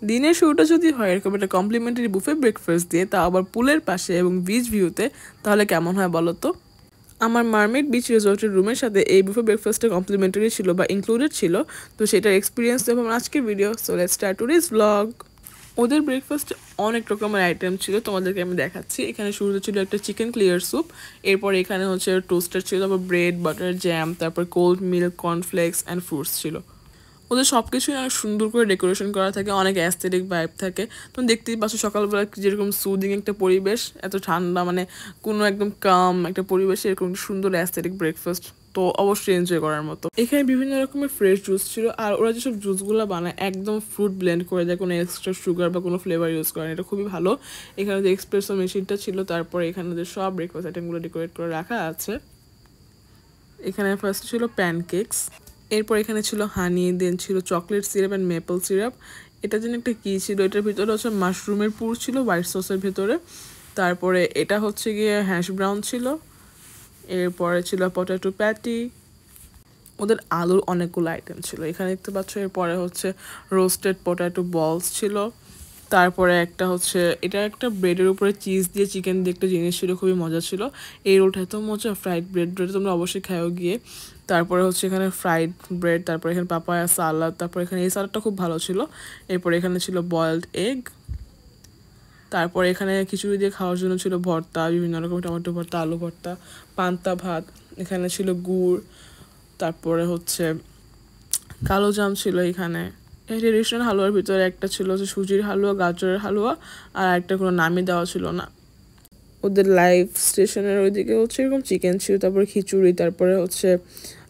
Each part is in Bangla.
দিনের শুরুটা যদি হয় এরকম একটা কমপ্লিমেন্টারি বুফে ব্রেকফাস্ট দিয়ে, তা আবার পুলের পাশে এবং বিচ ভিউতে, তাহলে কেমন হয় বলো তো? আমার মারমেড বিচ রিসোর্টের রুমের সাথে এই বুফে ব্রেকফাস্টটা কমপ্লিমেন্টারি ছিল বা ইনক্লুডেড ছিল। তো সেটার এক্সপিরিয়েন্স দেবো আমার আজকের video. So let's start today's blog. ওদের ব্রেকফাস্টে অনেক রকমের আইটেম ছিল, তোমাদেরকে আমি দেখাচ্ছি। এখানে শুরুতে ছিল একটা চিকেন ক্লিয়ার স্যুপ, এরপর এখানে হচ্ছে টোস্টার ছিল, তারপর ব্রেড, বাটার, জ্যাম, তারপর cold milk, cornflakes and fruits ছিল। ওদের সব কিছুই অনেক সুন্দর করে ডেকোরেশন করা থাকে, অনেক অ্যাস্থেটিক ভাইব থাকে। তুমি দেখতেই পাচ্ছ সকালবেলা যেরকম সুদিং একটা পরিবেশ, এত ঠান্ডা, মানে কোনো একদম কাম একটা পরিবেশে এরকম সুন্দর অ্যাস্থেটিক ব্রেকফাস্ট, তো অবশ্যই এনজয় করার মতো। এখানে বিভিন্ন রকমের ফ্রেশ জুস ছিল, আর ওরা যেসব জুসগুলো বানায় একদম ফ্রুট ব্লেন্ড করে দেয়, কোনো এক্সট্রা সুগার বা কোনো ফ্লেভার ইউজ করে না, এটা খুবই ভালো। এখানে যে এক্সপ্রেসো মেশিনটা ছিল, তারপরে এখানে যে সব ব্রেকফাস্ট আইটেমগুলো ডেকোরেট করে রাখা আছে। এখানে ফার্স্ট ছিল প্যানকেকস, এরপর এখানে ছিল হানি, দেন ছিল chocolate syrup and maple syrup. এটা যেন একটা কী ছিল, এটার ভিতরে হচ্ছে মাশরুমের পুর ছিল হোয়াইট সসের ভেতরে। তারপরে এটা হচ্ছে গিয়ে হ্যাশ ব্রাউন ছিল। এরপরে ছিল পটেটো প্যাটি। ওদের আলুর অনেকগুলো আইটেম ছিল এখানে দেখতে পাচ্ছ। এরপরে হচ্ছে রোস্টেড পটেটো বলস ছিল। তারপরে একটা হচ্ছে এটা একটা ব্রেডের উপরে চিজ দিয়ে চিকেন দিয়ে একটা জিনিস ছিল, খুবই মজা ছিল। এই রোলটা এত মজা, ফ্রাইড ব্রেড রোলটা তোমরা অবশ্যই খাও গিয়ে। তারপরে হচ্ছে এখানে ফ্রাইড ব্রেড, তারপরে এখানে পাপায়া সালাদ, তারপরে এখানে এই সালাদটা খুব ভালো ছিল। এরপরে এখানে ছিল বয়েলড এগ। তারপরে এখানে খিচুড়ি দিয়ে খাওয়ার জন্য ছিল ভর্তা, বিভিন্ন রকম টমেটো ভর্তা, আলু ভর্তা, পান্তা ভাত। এখানে ছিল গুড়। তারপরে হচ্ছে কালো জাম ছিল এখানে। এই ট্রেডিশনাল হালুয়ার ভিতরে একটা ছিল হচ্ছে সুজির হালুয়া, গাজরের হালুয়া, আর একটা কোনো নামই দেওয়া ছিল না। ওদের লাইভ স্টেশনের ওইদিকে হচ্ছে এরকম চিকেন ছিল, তারপরে খিচুড়ি, তারপরে হচ্ছে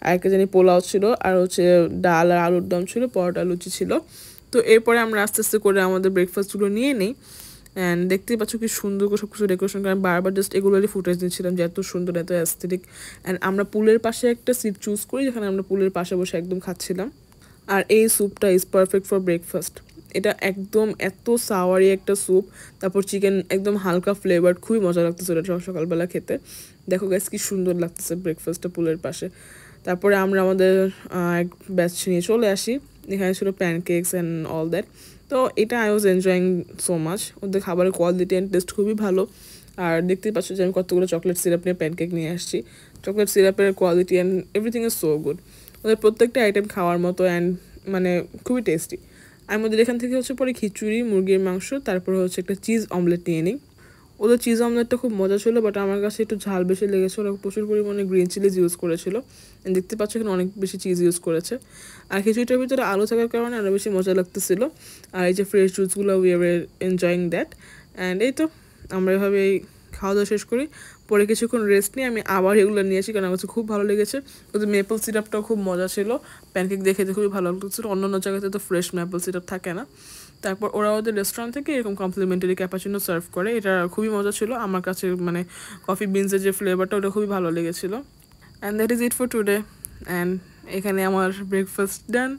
আরেকটা জানি পোলাও ছিল, আর হচ্ছে ডাল আর আলুর দম ছিল, পরোটা লুচি ছিল। তো এরপরে আমরা আস্তে আস্তে করে আমাদের ব্রেকফাস্টগুলো নিয়ে নিই। অ্যান্ড দেখতেই পাচ্ছ কি সুন্দর করে সব কিছু ডেকোরেশন করে। বারবার জাস্ট এগুলোরই ফুটেজ দিচ্ছিলাম যে এত সুন্দর, এত অ্যাস্থেটিক। অ্যান্ড আমরা পুলের পাশে একটা সিট চুজ করি, যেখানে আমরা পুলের পাশে বসে একদম খাচ্ছিলাম। আর এই স্যুপটা ইজ পারফেক্ট ফর ব্রেকফাস্ট। এটা একদম এত সাওয়ারি একটা স্যুপ, তারপর চিকেন একদম হালকা ফ্লেভার, খুবই মজা লাগতেছে এটা সকালবেলা খেতে। দেখো গাইস কি সুন্দর লাগতেছে ব্রেকফাস্টটা পুলের পাশে। তারপরে আমরা আমাদের এক ব্যাচ নিয়ে চলে আসি। এখানে ছিল প্যানকেকস অ্যান্ড অল দ্যাট। তো এটা I was enjoying so much. ওদের খাবারের কোয়ালিটি অ্যান্ড টেস্ট খুবই ভালো। আর দেখতেই পাচ্ছ যে আমি কতগুলো চকলেট সিরাপ নিয়ে প্যানকেক নিয়ে আসছি। চকলেট সিরাপের quality and everything is so good. ওদের প্রত্যেকটা আইটেম খাওয়ার মতো অ্যান্ড মানে খুবই টেস্টি। আমি ওদের এখান থেকে হচ্ছে পরে খিচুড়ি, মুরগির মাংস, তারপরে হচ্ছে একটা চিজ অমলেট নিয়ে নিই। ওদের চিজ অমলেটটা খুব মজা ছিল, বাট আমার কাছে একটু ঝাল বেশি লেগেছে। ওরা প্রচুর পরিমাণে গ্রিন চিলিজ ইউজ করেছিল, দেখতে পাচ্ছ এখানে অনেক বেশি চিজ ইউজ করেছে। আর খিচুড়িটার ভিতরে আলু থাকার কারণে আরও বেশি মজা লাগতেছিল। আর এই যে ফ্রেশ জুসগুলো, we are enjoying that. And এই তো আমরা এভাবেই খাওয়া দাওয়া শেষ করি। পরে কিছুক্ষণ রেস্ট নিয়ে আমি আবার এগুলো নিয়ে আসি, কারণ আমার কাছে খুব ভালো লেগেছে। ওদের মেপল সিরাপটাও খুব মজা ছিল। প্যানকেক দেখে খুবই ভালো লাগছিল। অন্যান্য জায়গাতে তো ফ্রেশ মেপল সিরাপ থাকে না। তারপর ওরা ওদের রেস্টুরেন্ট থেকে এরকম কমপ্লিমেন্টারি ক্যাপাচিনো সার্ভ করে, এটা খুবই মজা ছিল আমার কাছে। মানে কফি বিনসের যে ফ্লেভারটা, ওটা খুবই ভালো লেগেছিলো। And that is it for today. And এখানে আমার breakfast done.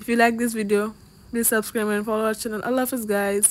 If you like this video, please subscribe and follow our channel. আল্লাহ হাফিজ গাইজ।